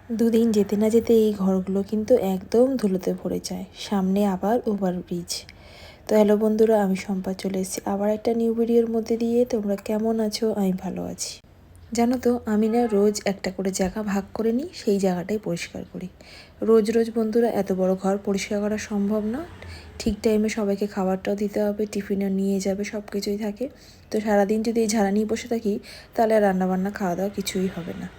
দুদিন যেতে না যেতে এই ঘরগুলো কিন্তু একদম ধুলোতে ভরে যায়। সামনে আবার ওভারব্রিজ। তো হ্যালো বন্ধুরা, আমি শম্পা চলে এসেছি আবার একটা নিউ ভিডিওর মধ্যে দিয়ে। তোমরা কেমন আছো? আমি ভালো আছি। জানো তো, আমি না রোজ একটা করে জায়গা ভাগ করে নিই, সেই জায়গাটাই পরিষ্কার করি। রোজ রোজ বন্ধুরা এত বড় ঘর পরিষ্কার করা সম্ভব না। ঠিক টাইমে সবাইকে খাবারটাও দিতে হবে, টিফিনও নিয়ে যাবে, সব কিছুই থাকে। তো সারাদিন যদি এই ঝাড়া নিয়ে বসে থাকি, তাহলে আর রান্নাবান্না খাওয়া দাওয়া কিছুই হবে না।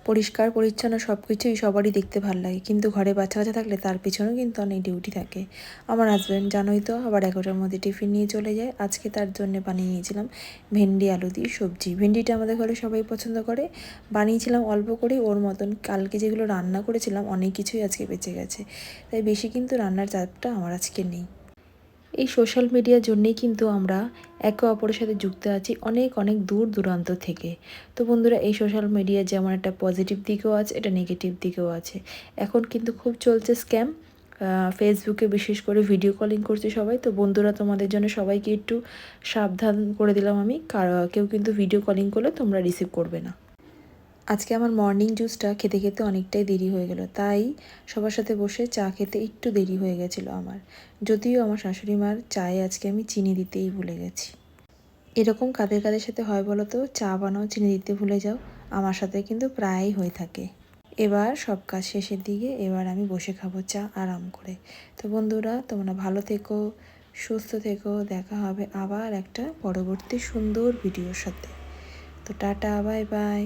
পরিষ্কার পরিচ্ছন্ন সব কিছুই সবারই দেখতে ভালো লাগে, কিন্তু ঘরে বাচ্চা কাচ্চা থাকলে তার পেছনেও কিন্তু অনেক ডিউটি থাকে। আমার হাজব্যান্ড জানোই তো, আবার 11টার মধ্যে টিফিন নিয়ে চলে যায়। আজকে তার জন্য বানিয়ে নিয়েছিলাম ভেন্ডি আলু দিয়ে সবজি। ভেন্ডিটা আমাদের ঘরে সবাই পছন্দ করে। বানিয়েছিলাম অল্প করে, ওর মতন। কালকে যেগুলো রান্না করেছিলাম অনেক কিছুই আজকে বেঁচে গেছে, তাই বেশি কিন্তু রান্নার চাপটা আমার আজকে নেই। এই সোশ্যাল মিডিয়ার জন্যেই কিন্তু আমরা একে অপরের সাথে যুক্ত আছি অনেক অনেক দূর দূরান্ত থেকে। তো বন্ধুরা, এই সোশ্যাল মিডিয়ার যেমন একটা পজিটিভ দিকও আছে, এটা নেগেটিভ দিকও আছে। এখন কিন্তু খুব চলছে স্ক্যাম। ফেসবুকে বিশেষ করে ভিডিও কলিং করছে সবাই। তো বন্ধুরা, তোমাদের জন্য সবাইকে একটু সাবধান করে দিলাম আমি, কেউ কিন্তু ভিডিও কলিং করলে তোমরা রিসিভ করবে না। আজকে আমার মর্নিং জুসটা খেতে খেতে অনেকটাই দেরি হয়ে গেল, তাই সবার সাথে বসে চা খেতে একটু দেরি হয়ে গেছিলো আমার। যদিও আমার শাশুড়ি মার চায়ে আজকে আমি চিনি দিতেই ভুলে গেছি। এরকম কাদের কাদের সাথে হয় বলো তো? চা বানাও, চিনি দিতে ভুলে যাও। আমার সাথে কিন্তু প্রায়ই হয়ে থাকে। এবার সব কাজ শেষের দিকে, এবার আমি বসে খাবো চা আরাম করে। তো বন্ধুরা, তোমরা ভালো থেকো, সুস্থ থেকো। দেখা হবে আবার একটা পরবর্তী সুন্দর ভিডিওর সাথে। তো টাটা, বাই বাই।